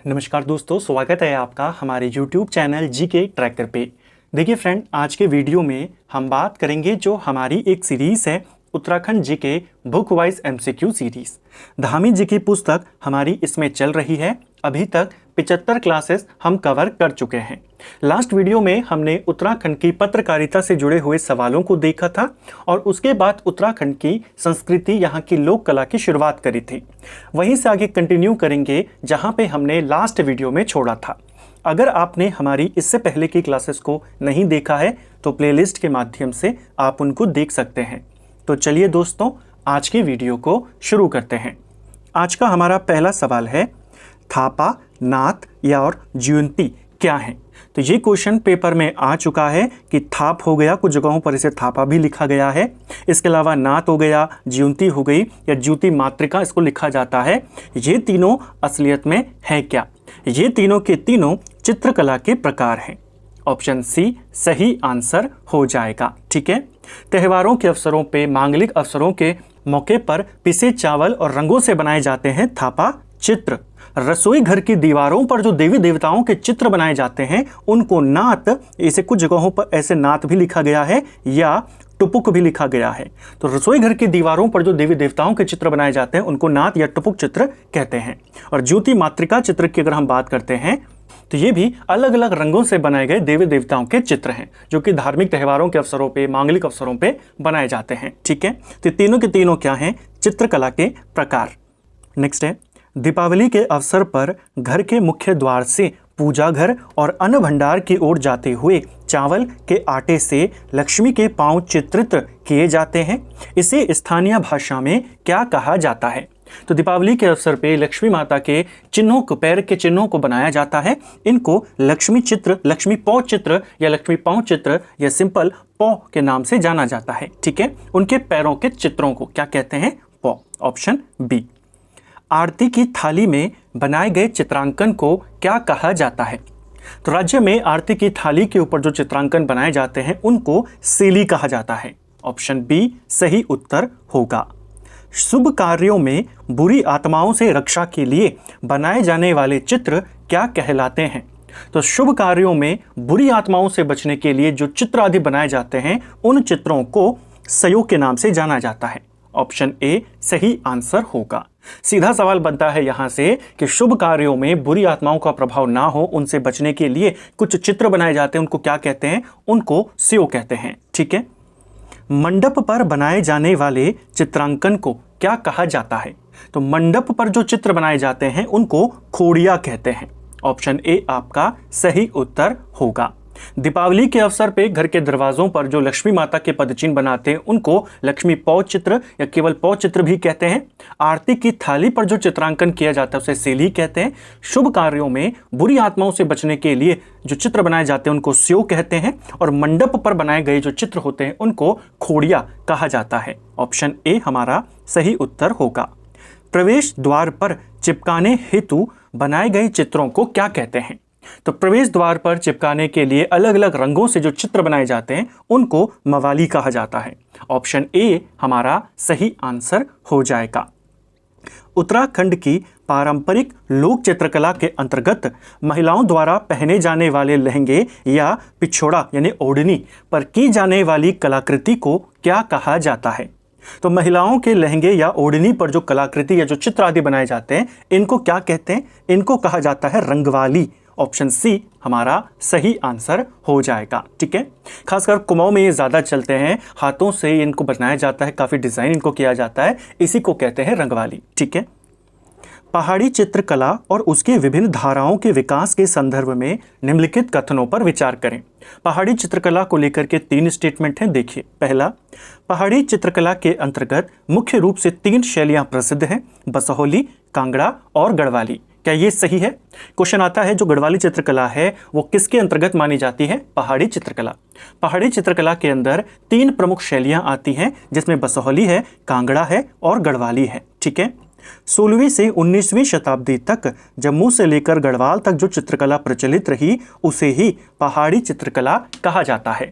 नमस्कार दोस्तों, स्वागत है आपका हमारे YouTube चैनल जीके ट्रैकर पे। देखिए फ्रेंड, आज के वीडियो में हम बात करेंगे जो हमारी एक सीरीज़ है Uttarakhand GK book wise MCQ series. Dhami ji की पुस्तक हमारी इसमें चल रही है। अभी तक 75 क्लासेस हम कवर कर चुके हैं। लास्ट वीडियो में हमने उत्तराखंड की पत्रकारिता से जुड़े हुए सवालों को देखा था और उसके बाद उत्तराखंड की संस्कृति, यहाँ की लोक कला की शुरुआत करी थी। वहीं से आगे कंटिन्यू करेंगे जहाँ पे हमने लास्ट वीडियो में छोड़ा था। अगर आपने हमारी इससे पहले की क्लासेस को नहीं देखा है तो प्लेलिस्ट के माध्यम से आप उनको देख सकते हैं। तो चलिए दोस्तों, आज की वीडियो को शुरू करते हैं। आज का हमारा पहला सवाल है, थापा, नात या और ज्यूंती क्या है? तो ये क्वेश्चन पेपर में आ चुका है कि थाप हो गया, कुछ जगहों पर इसे थापा भी लिखा गया है। इसके अलावा नात हो गया, ज्यूंती हो गई या ज्यूति मातृका इसको लिखा जाता है। ये तीनों असलियत में है क्या? ये तीनों के तीनों चित्रकला के प्रकार हैं। ऑप्शन सी सही आंसर हो जाएगा। ठीक है। त्योहारों के अवसरों पे, मांगलिक अवसरों के मौके पर पिसे चावल और रंगों से बनाए जाते हैं थापा चित्र। रसोई घर की दीवारों पर जो देवी देवताओं के चित्र बनाए जाते हैं उनको नात, इसे कुछ जगहों पर ऐसे नात भी लिखा गया है या टुपुक भी लिखा गया है। तो रसोई घर की दीवारों पर जो देवी देवताओं के चित्र बनाए जाते हैं उनको नात या टुपुक चित्र कहते हैं। और ज्योति मातृका चित्र की अगर हम बात करते हैं तो ये भी अलग अलग रंगों से बनाए गए देवी देवताओं के चित्र हैं जो कि धार्मिक त्योहारों के अवसरों पे, मांगलिक अवसरों पे बनाए जाते हैं। ठीक है। तो तीनों के तीनों क्या हैं? चित्रकला के प्रकार। नेक्स्ट है, दीपावली के अवसर पर घर के मुख्य द्वार से पूजा घर और अन्न भंडार की ओर जाते हुए चावल के आटे से लक्ष्मी के पांव चित्रित किए जाते हैं। इसे स्थानीय भाषा में क्या कहा जाता है? तो दीपावली के अवसर पे लक्ष्मी माता के चिन्हों को, पैर के चिन्हों को बनाया जाता है। इनको लक्ष्मी चित्र, लक्ष्मी पौ चित्र या लक्ष्मी पांव चित्र या सिंपल पौ के नाम से जाना जाता है। ठीक है। उनके पैरों के चित्रों को क्या कहते हैं? पौ। Option B. आरती की थाली में बनाए गए चित्रांकन को क्या कहा जाता है? तो राज्य में आरती की थाली के ऊपर जो चित्रांकन बनाए जाते हैं उनको सेली कहा जाता है। ऑप्शन बी सही उत्तर होगा। शुभ कार्यों में बुरी आत्माओं से रक्षा के लिए बनाए जाने वाले चित्र क्या कहलाते हैं? तो शुभ कार्यों में बुरी आत्माओं से बचने के लिए जो चित्र आदि बनाए जाते हैं उन चित्रों को सयो के नाम से जाना जाता है। ऑप्शन ए सही आंसर होगा। सीधा सवाल बनता है यहाँ से कि शुभ कार्यों में बुरी आत्माओं का प्रभाव ना हो, उनसे बचने के लिए कुछ चित्र बनाए जाते हैं, उनको क्या कहते हैं? उनको सयो कहते हैं। ठीक है। मंडप पर बनाए जाने वाले चित्रांकन को क्या कहा जाता है? तो मंडप पर जो चित्र बनाए जाते हैं उनको खोड़िया कहते हैं। ऑप्शन ए आपका सही उत्तर होगा। दीपावली के अवसर पे घर के दरवाजों पर जो लक्ष्मी माता के पदचिन्ह बनाते हैं उनको लक्ष्मी पौ चित्र या केवल पौ चित्र भी कहते हैं। आरती की थाली पर जो चित्रांकन किया जाता है उसे सेली कहते हैं। शुभ कार्यों में बुरी आत्माओं से बचने के लिए जो चित्र बनाए जाते हैं उनको स्यो कहते हैं। और मंडप पर बनाए गए जो चित्र होते हैं उनको खोड़िया कहा जाता है। ऑप्शन ए हमारा सही उत्तर होगा। प्रवेश द्वार पर चिपकाने हेतु बनाए गए चित्रों को क्या कहते हैं? तो प्रवेश द्वार पर चिपकाने के लिए अलग अलग रंगों से जो चित्र बनाए जाते हैं उनको मवाली कहा जाता है। ऑप्शन ए हमारा सही आंसर हो जाएगा। उत्तराखंड की पारंपरिक लोक चित्रकला के अंतर्गत महिलाओं द्वारा पहने जाने वाले लहंगे या पिछोड़ा यानी ओढ़नी पर की जाने वाली कलाकृति को क्या कहा जाता है? तो महिलाओं के लहंगे या ओढ़नी पर जो कलाकृति या जो चित्र आदि बनाए जाते हैं इनको क्या कहते हैं? इनको कहा जाता है रंगवाली। ऑप्शन सी हमारा सही आंसर हो जाएगा। ठीक है। खासकर कुमाऊं में ये ज़्यादा चलते हैं, हाथों से इनको बनाया जाता है, काफ़ी डिज़ाइन इनको किया जाता है, इसी को कहते हैं रंगवाली। ठीक है। पहाड़ी चित्रकला और उसके विभिन्न धाराओं के विकास के संदर्भ में निम्नलिखित कथनों पर विचार करें। पहाड़ी चित्रकला को लेकर के 3 स्टेटमेंट हैं। देखिए, पहला, पहाड़ी चित्रकला के अंतर्गत मुख्य रूप से 3 शैलियां प्रसिद्ध हैं, बसोहली, कांगड़ा और गढ़वाली। क्या ये सही है? क्वेश्चन आता है जो गढ़वाली चित्रकला है वो किसके अंतर्गत मानी जाती है? पहाड़ी चित्रकला। पहाड़ी चित्रकला के अंदर 3 प्रमुख शैलियां आती हैं जिसमें बसोहली है, कांगड़ा है और गढ़वाली है। ठीक है। 16वीं से 19वीं शताब्दी तक जम्मू से लेकर गढ़वाल तक जो चित्रकला प्रचलित रही उसे ही पहाड़ी चित्रकला कहा जाता है।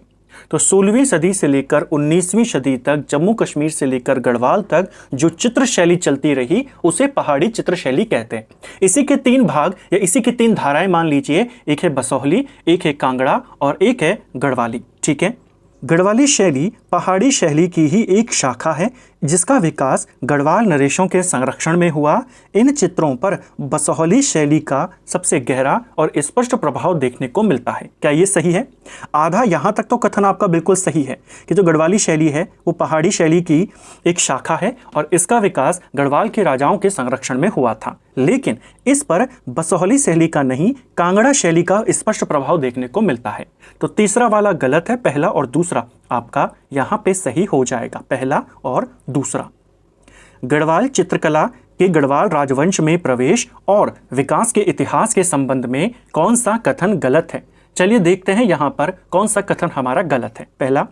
तो 16वीं सदी से लेकर 19वीं सदी तक जम्मू कश्मीर से लेकर गढ़वाल तक जो चित्र शैली चलती रही उसे पहाड़ी चित्र शैली कहते हैं। इसी के 3 भाग या इसी की 3 धाराएं मान लीजिए, एक है बसोहली, एक है कांगड़ा और एक है गढ़वाली। ठीक है, गढ़वाली शैली पहाड़ी शैली की ही एक शाखा है जिसका विकास गढ़वाल नरेशों के संरक्षण में हुआ। इन चित्रों पर बसोहली शैली का सबसे गहरा और स्पष्ट प्रभाव देखने को मिलता है। क्या ये सही है? आधा यहाँ तक तो कथन आपका बिल्कुल सही है कि जो गढ़वाली शैली है वो पहाड़ी शैली की एक शाखा है और इसका विकास गढ़वाल के राजाओं के संरक्षण में हुआ था। लेकिन इस पर बसोहली शैली का नहीं, कांगड़ा शैली का स्पष्ट प्रभाव देखने को मिलता है। तो तीसरा वाला गलत है, पहला और दूसरा आपका यहाँ पे सही हो जाएगा, पहला और दूसरा। गढ़वाल चित्रकला के गढ़वाल राजवंश में प्रवेश और विकास के इतिहास के संबंध में कौन सा कथन गलत है? चलिए देखते हैं यहाँ पर कौन सा कथन हमारा गलत है। पहला,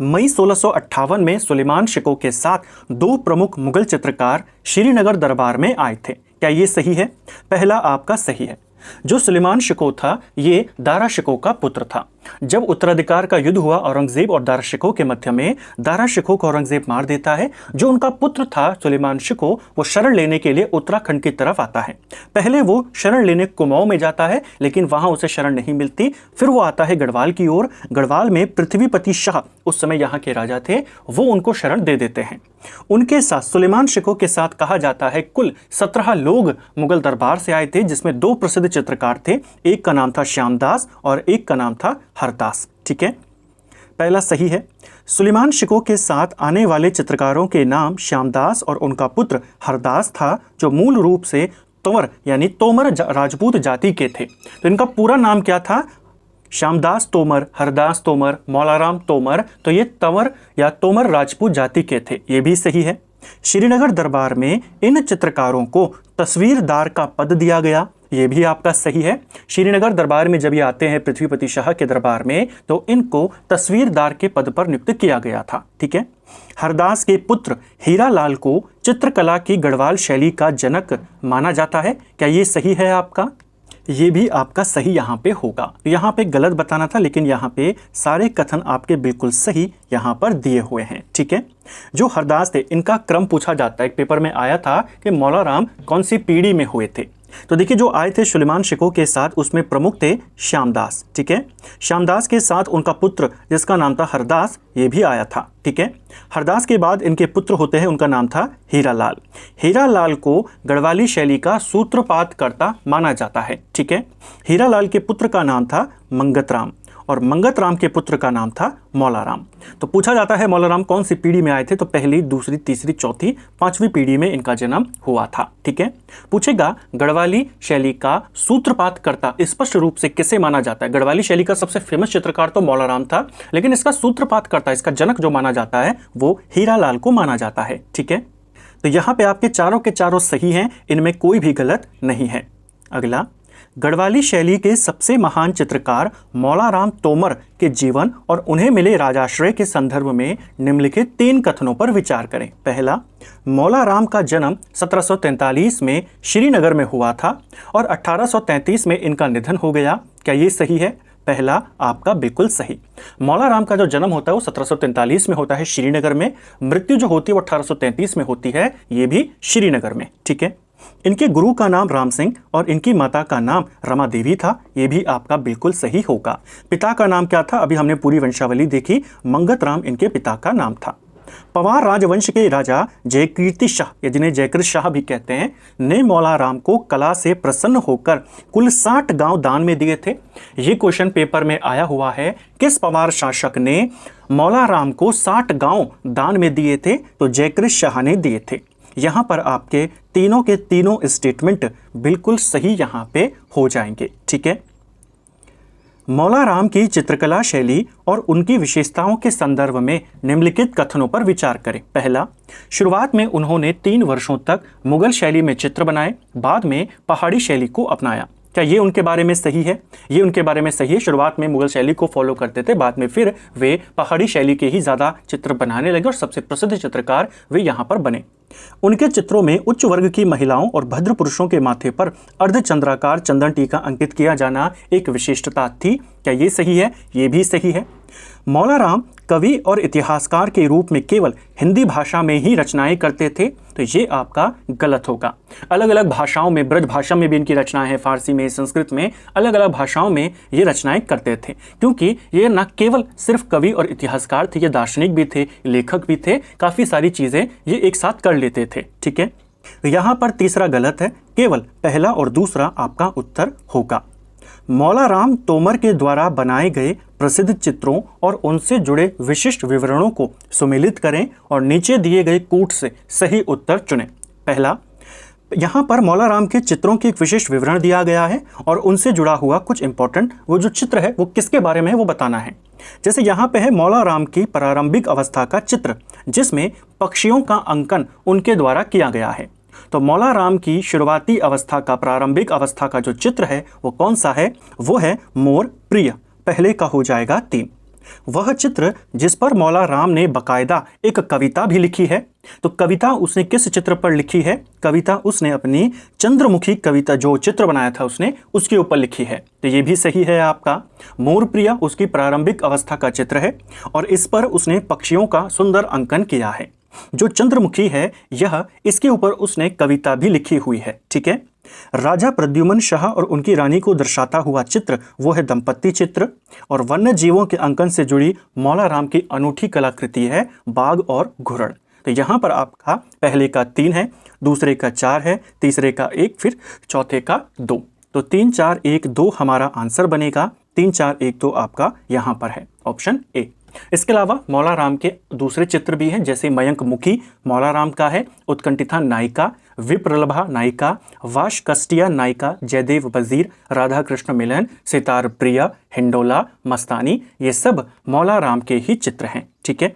मई 1658 में सुलेमान शिकोह के साथ 2 प्रमुख मुगल चित्रकार श्रीनगर दरबार में आए थे। क्या ये सही है? पहला आपका सही है। जो सुलेमान शिकोह था ये दारा शिकोह का पुत्र था। जब उत्तराधिकार का युद्ध हुआ औरंगजेब और दारा शिकोह के मध्य में, दारा शिकोह को औरंगजेब मार देता है। जो उनका पुत्र था सुलेमान शिकोह, वो शरण लेने के लिए उत्तराखंड की तरफ आता है। पहले वो शरण लेने कुमाऊं में जाता है लेकिन वहां उसे शरण नहीं मिलती। फिर वो आता है गढ़वाल की ओर। गढ़वाल में पृथ्वीपति शाह उस समय यहाँ के राजा थे, वो उनको शरण दे देते हैं। उनके साथ सुलेमान शिकोह के साथ कहा जाता है कुल 17 लोग मुगल दरबार से आए थे, जिसमें 2 प्रसिद्ध चित्रकार थे। एक का नाम था श्यामदास और एक का नाम था हरदास। ठीक है, पहला सही है। सुलेमान शिकोह के साथ आने वाले चित्रकारों के नाम श्यामदास और उनका पुत्र हरदास था, जो मूल रूप से तंवर यानी तोमर राजपूत जाति के थे। तो इनका पूरा नाम क्या था? श्यामदास तोमर, हरदास तोमर, मौलाराम तोमर। तो ये तंवर या तोमर राजपूत जाति के थे, ये भी सही है। श्रीनगर दरबार में इन चित्रकारों को तस्वीरदार का पद दिया गया, ये भी आपका सही है। श्रीनगर दरबार में जब ये आते हैं पृथ्वीपति शाह के दरबार में, तो इनको तस्वीरदार के पद पर नियुक्त किया गया था। ठीक है। हरदास के पुत्र हीरालाल को चित्रकला की गढ़वाल शैली का जनक माना जाता है। क्या ये सही है आपका? ये भी आपका सही यहाँ पे होगा। यहाँ पे गलत बताना था, लेकिन यहाँ पे सारे कथन आपके बिल्कुल सही यहाँ पर दिए हुए हैं। ठीक है। जो हरदास थे इनका क्रम पूछा जाता है, एक पेपर में आया था कि मौलाराम कौन सी पीढ़ी में हुए थे। तो देखिए जो आए थे सुलेमान शिकोह के साथ, उसमें प्रमुख थे श्यामदास। ठीक है। श्यामदास के साथ उनका पुत्र जिसका नाम था हरदास, ये भी आया था। ठीक है। हरदास के बाद इनके पुत्र होते हैं, उनका नाम था हीरालाल। हीरालाल को गढ़वाली शैली का सूत्रपात कर्ता माना जाता है। ठीक है। हीरालाल के पुत्र का नाम था मंगतराम और मंगतराम के पुत्र का नाम था मौलाराम। तो पूछा जाता है मौलाराम कौन सी पीढ़ी में आए थे? तो पहली, दूसरी, तीसरी, चौथी, 5वीं पीढ़ी में इनका जन्म हुआ था। ठीक है। पूछेगा गढ़वाली शैली का सूत्रपात कर्ता स्पष्ट रूप से किसे माना जाता है? गढ़वाली शैली का सबसे फेमस चित्रकार तो मौलाराम था, लेकिन इसका सूत्रपात कर्ता, इसका जनक जो माना जाता है वो हीरालाल को माना जाता है। ठीक है। तो यहाँ पे आपके चारों के चारों सही हैं, इनमें कोई भी गलत नहीं है। अगला, गढ़वाली शैली के सबसे महान चित्रकार मौलाराम तोमर के जीवन और उन्हें मिले राजाश्रय के संदर्भ में निम्नलिखित 3 कथनों पर विचार करें। पहला, मौलाराम का जन्म 1743 में श्रीनगर में हुआ था और 1833 में इनका निधन हो गया। क्या ये सही है? पहला आपका बिल्कुल सही। मौलाराम का जो जन्म होता है वो 1743 में होता है श्रीनगर में, मृत्यु जो होती है वो 1833 में होती है, ये भी श्रीनगर में। ठीक है। इनके गुरु का नाम राम सिंह और इनकी माता का नाम रमा देवी था, ये भी आपका बिल्कुल सही होगा। पिता का नाम क्या था? अभी हमने पूरी वंशावली देखी, मंगतराम इनके पिता का नाम था। पवार राजवंश के राजा जयकीर्ति शाह, या जिन्हें जयकृत शाह भी कहते हैं, ने मौलाराम को कला से प्रसन्न होकर कुल 60 गांव दान में दिए थे। ये क्वेश्चन पेपर में आया हुआ है, किस पवार शासक ने मौलाराम को 60 गांव दान में दिए थे? तो जयकृत शाह ने दिए थे। यहाँ पर आपके तीनों के तीनों स्टेटमेंट बिल्कुल सही यहाँ पे हो जाएंगे। ठीक है। मौलाराम की चित्रकला शैली और उनकी विशेषताओं के संदर्भ में निम्नलिखित कथनों पर विचार करें। पहला, शुरुआत में उन्होंने 3 वर्षों तक मुगल शैली में चित्र बनाए, बाद में पहाड़ी शैली को अपनाया। क्या ये उनके बारे में सही है? ये उनके बारे में सही है। शुरुआत में मुगल शैली को फॉलो करते थे, बाद में फिर वे पहाड़ी शैली के ही ज़्यादा चित्र बनाने लगे और सबसे प्रसिद्ध चित्रकार वे यहाँ पर बने। उनके चित्रों में उच्च वर्ग की महिलाओं और भद्र पुरुषों के माथे पर अर्धचंद्राकार चंदन टीका अंकित किया जाना एक विशिष्टता थी। क्या ये सही है? ये भी सही है। मौला राम कवि और इतिहासकार के रूप में केवल हिंदी भाषा में ही रचनाएं करते थे, तो ये आपका गलत होगा। अलग अलग भाषाओं में, ब्रज भाषा में भी इनकी रचनाएं हैं, फारसी में, संस्कृत में, अलग अलग भाषाओं में ये रचनाएं करते थे, क्योंकि ये न केवल सिर्फ कवि और इतिहासकार थे, ये दार्शनिक भी थे, लेखक भी थे, काफ़ी सारी चीज़ें ये एक साथ कर लेते थे। ठीक है, तो यहाँ पर तीसरा गलत है, केवल पहला और दूसरा आपका उत्तर होगा। मौला राम तोमर के द्वारा बनाए गए प्रसिद्ध चित्रों और उनसे जुड़े विशिष्ट विवरणों को सुमेलित करें और नीचे दिए गए कूट से सही उत्तर चुनें। पहला, यहाँ पर मौला राम के चित्रों की एक विशिष्ट विवरण दिया गया है और उनसे जुड़ा हुआ कुछ इंपॉर्टेंट वो जो चित्र है वो किसके बारे में है वो बताना है। जैसे यहाँ पे है मौला राम की प्रारंभिक अवस्था का चित्र, जिसमें पक्षियों का अंकन उनके द्वारा किया गया है। तो मौला राम की शुरुआती अवस्था का, प्रारंभिक अवस्था का जो चित्र है वो कौन सा है? वो है मोर प्रिय, पहले का हो जाएगा 3। वह चित्र जिस पर मौला राम ने बकायदा एक कविता भी लिखी है। तो कविता उसने किस चित्र पर लिखी है? कविता उसने अपनी चंद्रमुखी कविता, जो चित्र बनाया था उसने, उसके ऊपर लिखी है। तो ये भी सही है आपका। मोर प्रिय उसकी प्रारंभिक अवस्था का चित्र है और इस पर उसने पक्षियों का सुंदर अंकन किया है। जो चंद्रमुखी है यह, इसके ऊपर उसने कविता भी लिखी हुई है। ठीक है, राजा प्रद्युम्न शाह और उनकी रानी को दर्शाता हुआ चित्र वो है दंपत्ति चित्र, और वन्य जीवों के अंकन से जुड़ी मौला राम की अनूठी कलाकृति है बाघ और घुड़ड। तो यहाँ पर आपका पहले का 3 है, दूसरे का 4 है, तीसरे का 1, फिर चौथे का 2। तो 3 4 1 2 हमारा आंसर बनेगा। 3 4 1 2 आपका यहाँ पर है, ऑप्शन ए। इसके अलावा मौला राम के दूसरे चित्र भी हैं, जैसे मयंक मुखी मौला राम का है, उत्कंठिता नायिका, विप्रलभा नायिका, वाशकस्टिया नायिका, जयदेव वजीर, राधा कृष्ण मिलन, सितार प्रिया, हिंडोला, मस्तानी, ये सब मौला राम के ही चित्र हैं। ठीक है,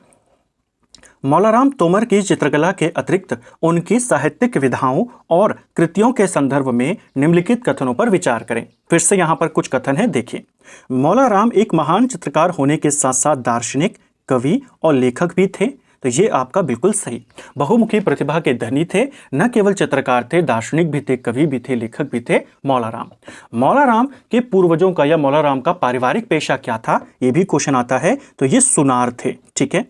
मौला राम तोमर की चित्रकला के अतिरिक्त उनकी साहित्यिक विधाओं और कृतियों के संदर्भ में निम्नलिखित कथनों पर विचार करें। फिर से यहाँ पर कुछ कथन है, देखिए। मौला राम एक महान चित्रकार होने के साथ साथ दार्शनिक, कवि और लेखक भी थे। तो ये आपका बिल्कुल सही। बहुमुखी प्रतिभा के धनी थे, न केवल चित्रकार थे, दार्शनिक भी थे, कवि भी थे, लेखक भी थे मौला राम। मौला राम के पूर्वजों का या मौला राम का पारिवारिक पेशा क्या था, ये भी क्वेश्चन आता है। तो ये सुनार थे। ठीक है,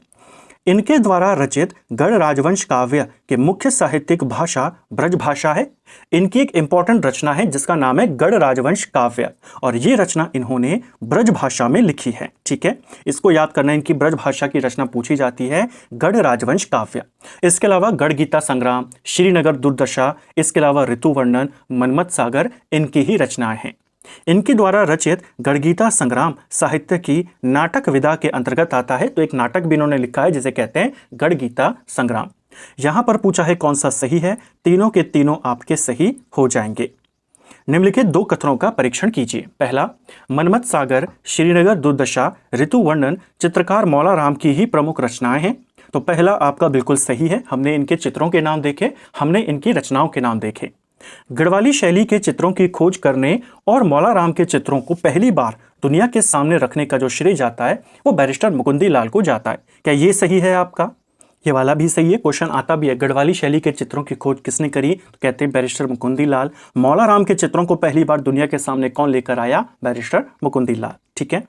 इनके द्वारा रचित गढ़ राजवंश काव्य के मुख्य साहित्यिक भाषा ब्रज भाषा है। इनकी एक इंपॉर्टेंट रचना है जिसका नाम है गढ़ राजवंश काव्य, और ये रचना इन्होंने ब्रज भाषा में लिखी है। ठीक है, इसको याद करना, इनकी ब्रज भाषा की रचना पूछी जाती है गढ़ राजवंश काव्य। इसके अलावा गढ़ गीता संग्राम, श्रीनगर दुर्दशा, इसके अलावा ऋतु वर्णन, मनमत सागर इनकी ही रचनाएं हैं। इनके द्वारा रचित गढ़गीता संग्राम साहित्य की नाटक विधा के अंतर्गत आता है। तो एक नाटक भी इन्होंने लिखा है जिसे कहते हैं गढ़गीता संग्राम। यहां पर पूछा है कौन सा सही है, तीनों के तीनों आपके सही हो जाएंगे। निम्नलिखित 2 कथनों का परीक्षण कीजिए। पहला, मनमत सागर, श्रीनगर दुर्दशा, ऋतु वर्णन चित्रकार मौला राम की ही प्रमुख रचनाएं हैं। तो पहला आपका बिल्कुल सही है। हमने इनके चित्रों के नाम देखे, हमने इनकी रचनाओं के नाम देखे। गढ़वाली शैली के चित्रों की खोज करने और मौला राम के चित्रों को पहली बार दुनिया के सामने रखने का जो श्रेय जाता है वो बैरिस्टर मुकुंदी लाल को जाता है। क्या ये सही है आपका? ये वाला भी सही है। क्वेश्चन आता भी है, गढ़वाली शैली के चित्रों की खोज किसने करी? तो कहते हैं बैरिस्टर मुकुंदी लाल। मौला राम के चित्रों को पहली बार दुनिया के सामने कौन लेकर आया? बैरिस्टर मुकुंदी लाल। ठीक है,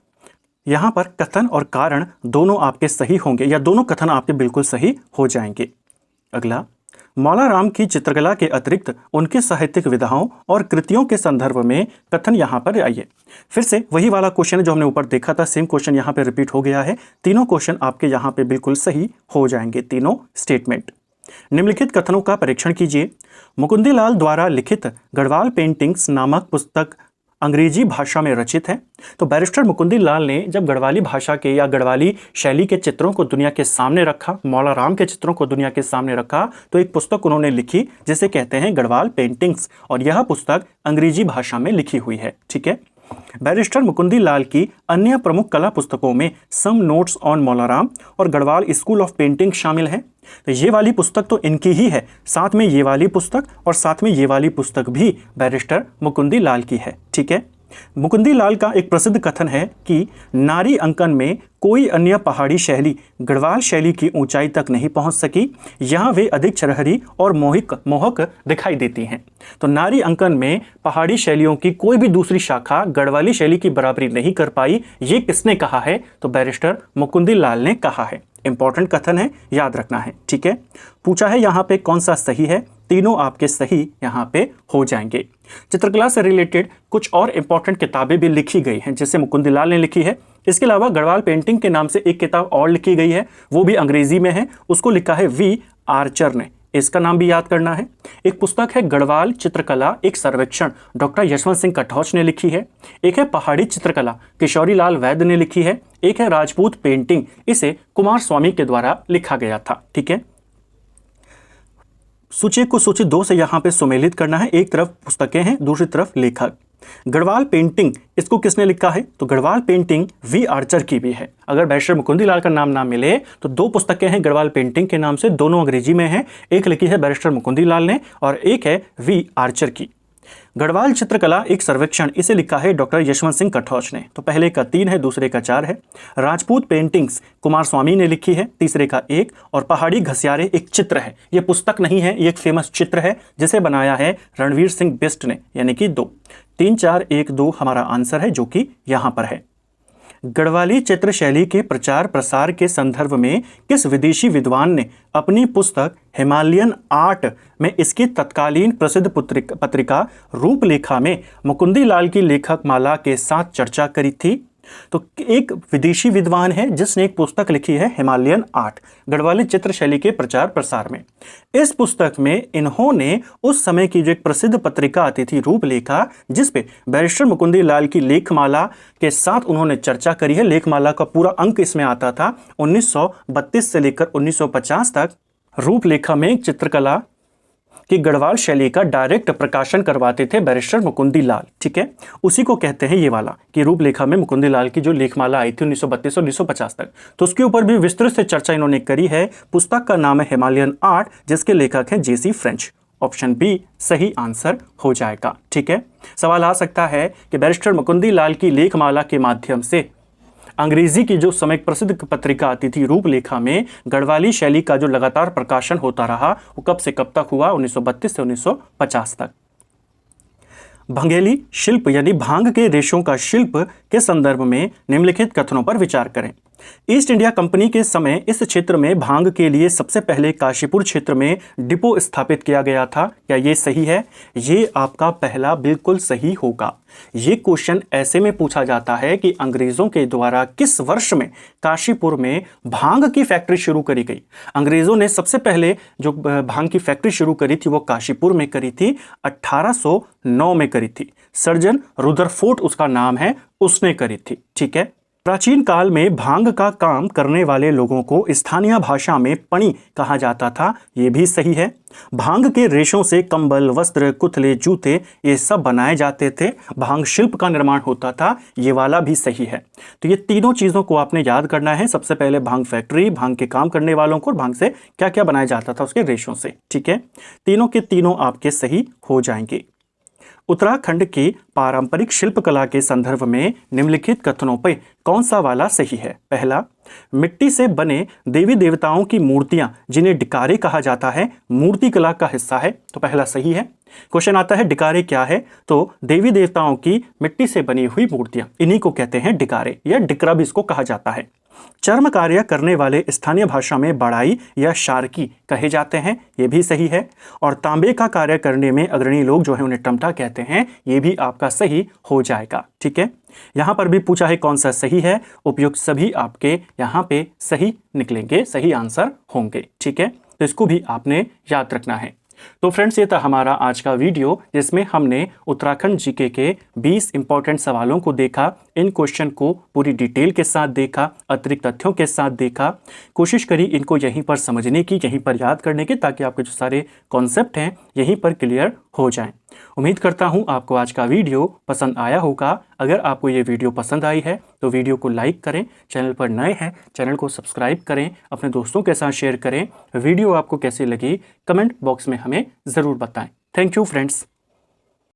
यहाँ पर कथन और कारण दोनों आपके सही होंगे, या दोनों कथन आपके बिल्कुल सही हो जाएंगे। अगला, मौला राम की चित्रकला के अतिरिक्त उनकी साहित्यिक विधाओं और कृतियों के संदर्भ में कथन यहाँ पर आइए। फिर से वही वाला क्वेश्चन जो हमने ऊपर देखा था, सेम क्वेश्चन यहाँ पे रिपीट हो गया है। तीनों क्वेश्चन आपके यहाँ पे बिल्कुल सही हो जाएंगे, तीनों स्टेटमेंट। निम्नलिखित कथनों का परीक्षण कीजिए। मुकुंदी लाल द्वारा लिखित गढ़वाल पेंटिंग्स नामक पुस्तक अंग्रेजी भाषा में रचित है। तो बैरिस्टर मुकुंदी लाल ने जब गढ़वाली भाषा के या गढ़वाली शैली के चित्रों को दुनिया के सामने रखा, मौला राम के चित्रों को दुनिया के सामने रखा, तो एक पुस्तक उन्होंने लिखी जिसे कहते हैं गढ़वाल पेंटिंग्स, और यह पुस्तक अंग्रेजी भाषा में लिखी हुई है। ठीक है, बैरिस्टर मुकुंदी लाल की अन्य प्रमुख कला पुस्तकों में सम नोट्स ऑन मौला राम और गढ़वाल स्कूल ऑफ पेंटिंग शामिल है। तो ये वाली पुस्तक तो इनकी ही है, साथ में ये वाली पुस्तक और साथ में ये वाली पुस्तक भी बैरिस्टर मुकुंदी लाल की है। ठीक है, मुकुंदी लाल का एक प्रसिद्ध कथन है कि नारी अंकन में कोई अन्य पहाड़ी शैली गढ़वाल शैली की ऊंचाई तक नहीं पहुंच सकी। यहाँ वे अधिक छरहरी और मोहक दिखाई देती हैं। तो नारी अंकन में पहाड़ी शैलियों की कोई भी दूसरी शाखा गढ़वाली शैली की बराबरी नहीं कर पाई। ये किसने कहा है? तो बैरिस्टर मुकुंदी लाल ने कहा है। इंपॉर्टेंट कथन है, याद रखना है। ठीक है, पूछा है यहाँ पे कौन सा सही है, तीनों आपके सही यहाँ पे हो जाएंगे। चित्रकला से रिलेटेड कुछ और इंपॉर्टेंट किताबें भी लिखी गई हैं, जैसे मुकुंदी लाल ने लिखी है। इसके अलावा गढ़वाल पेंटिंग के नाम से एक किताब और लिखी गई है, वो भी अंग्रेजी में है, उसको लिखा है वी आर्चर ने। इसका नाम भी याद करना है। एक पुस्तक है गढ़वाल चित्रकला एक सर्वेक्षण, डॉक्टर यशवंत सिंह कटौच ने लिखी है। एक है पहाड़ी चित्रकला, किशोरी लाल वैद्य ने लिखी है। एक है राजपूत पेंटिंग, इसे कुमार स्वामी के द्वारा लिखा गया था। ठीक है, सूची को सूची 2 से यहाँ पे सुमेलित करना है। एक तरफ पुस्तकें हैं, दूसरी तरफ लेखक। गढ़वाल पेंटिंग, इसको किसने लिखा है? तो गढ़वाल पेंटिंग वी आर्चर की भी है। अगर बैरिस्टर मुकुंदी लाल का नाम ना मिले तो 2 पुस्तकें हैं गढ़वाल पेंटिंग के नाम से, दोनों अंग्रेजी में हैं। एक लिखी है बैरिस्टर मुकुंदी लाल ने और एक है वी आर्चर की। गढ़वाल चित्रकला एक सर्वेक्षण, इसे लिखा है डॉक्टर यशवंत सिंह कटौच ने। तो पहले का 3 है, दूसरे का 4 है। राजपूत पेंटिंग्स कुमार स्वामी ने लिखी है, तीसरे का 1। और पहाड़ी घसियारे एक चित्र है, ये पुस्तक नहीं है, ये एक फेमस चित्र है जिसे बनाया है रणवीर सिंह बिष्ट ने, यानी कि 2। 3, 4, 1, 2 हमारा आंसर है, जो कि यहाँ पर है। गढ़वाली चित्र शैली के प्रचार प्रसार के संदर्भ में किस विदेशी विद्वान ने अपनी पुस्तक हिमालयन आर्ट में इसकी तत्कालीन प्रसिद्ध पत्रिका रूपलेखा में मुकुंदी लाल की लेखक माला के साथ चर्चा करी थी? तो एक विदेशी विद्वान है जिसने एक पुस्तक लिखी है हिमालयन आर्ट, गढ़वाली चित्र शैली के प्रचार प्रसार में। इस पुस्तक में इन्होंने उस समय की जो एक प्रसिद्ध पत्रिका आती थी रूपलेखा, जिस पे बैरिस्टर मुकुंदी लाल की लेखमाला के साथ उन्होंने चर्चा करी है। लेखमाला का पूरा अंक इसमें आता था 1932 से लेकर 1950 तक। रूपलेखा में चित्रकला कि गढ़वाल शैली का डायरेक्ट प्रकाशन करवाते थे बैरिस्टर मुकुंदी लाल। ठीक है, उसी को कहते हैं ये वाला कि रूपलेखा में मुकुंदी लाल की जो लेखमाला आई थी 1932 और 1950 तक, तो उसके ऊपर भी विस्तृत से चर्चा इन्होंने करी है। पुस्तक का नाम है हिमालयन आर्ट, जिसके लेखक हैं जेसी फ्रेंच। ऑप्शन बी सही आंसर हो जाएगा। ठीक है, सवाल आ सकता है कि बैरिस्टर मुकुंदी लाल की लेखमाला के माध्यम से अंग्रेजी की जो समय प्रसिद्ध पत्रिका आती थी रूपलेखा में गढ़वाली शैली का जो लगातार प्रकाशन होता रहा, वो कब से कब तक हुआ? 1932 से 1950 तक। भंगेली शिल्प यानी भांग के रेशों का शिल्प के संदर्भ में निम्नलिखित कथनों पर विचार करें। ईस्ट इंडिया कंपनी के समय इस क्षेत्र में भांग के लिए सबसे पहले काशीपुर क्षेत्र में डिपो स्थापित किया गया था। क्या ये सही है? ये आपका पहला बिल्कुल सही होगा। ये क्वेश्चन ऐसे में पूछा जाता है कि अंग्रेजों के द्वारा किस वर्ष में काशीपुर में भांग की फैक्ट्री शुरू करी गई। अंग्रेजों ने सबसे पहले जो भांग की फैक्ट्री शुरू करी थी वो काशीपुर में करी थी, 1809 में करी थी। सर्जन रुदरफोर्ड उसका नाम है, उसने करी थी। ठीक है, प्राचीन काल में भांग का काम करने वाले लोगों को स्थानीय भाषा में पणी कहा जाता था। ये भी सही है। भांग के रेशों से कंबल, वस्त्र, कुथले, जूते ये सब बनाए जाते थे। भांग शिल्प का निर्माण होता था, ये वाला भी सही है। तो ये तीनों चीज़ों को आपने याद करना है। सबसे पहले भांग फैक्ट्री, भांग के काम करने वालों को, और भांग से क्या क्या बनाया जाता था उसके रेशों से। ठीक है, तीनों के तीनों आपके सही हो जाएंगे। उत्तराखंड की पारंपरिक शिल्पकला के संदर्भ में निम्नलिखित कथनों पर कौन सा वाला सही है? पहला, मिट्टी से बने देवी देवताओं की मूर्तियां जिन्हें डिकारे कहा जाता है मूर्ति कला का हिस्सा है। तो पहला सही है। क्वेश्चन आता है डिकारे क्या है? तो देवी देवताओं की मिट्टी से बनी हुई मूर्तियां, इन्हीं को कहते हैं डिकारे, या डिकरा भी इसको कहा जाता है। चर्म कार्य करने वाले स्थानीय भाषा में बड़ाई या शार्की कहे जाते हैं, ये भी सही है। और तांबे का कार्य करने में अग्रणी लोग जो है उन्हें टमटा कहते हैं, ये भी आपका सही हो जाएगा। ठीक है, यहाँ पर भी पूछा है कौन सा सही है। उपयुक्त सभी आपके यहाँ पे सही निकलेंगे, सही आंसर होंगे। ठीक है, तो इसको भी आपने याद रखना है। तो फ्रेंड्स, ये था हमारा आज का वीडियो जिसमें हमने उत्तराखंड जीके के 20 इंपॉर्टेंट सवालों को देखा। इन क्वेश्चन को पूरी डिटेल के साथ देखा, अतिरिक्त तथ्यों के साथ देखा। कोशिश करी इनको यहीं पर समझने की, यहीं पर याद करने की, ताकि आपके जो सारे कॉन्सेप्ट हैं यहीं पर क्लियर हो जाएं। उम्मीद करता हूं आपको आज का वीडियो पसंद आया होगा। अगर आपको ये वीडियो पसंद आई है तो वीडियो को लाइक करें, चैनल पर नए हैं चैनल को सब्सक्राइब करें, अपने दोस्तों के साथ शेयर करें। वीडियो आपको कैसी लगी कमेंट बॉक्स में हमें ज़रूर बताएं। Thank you friends.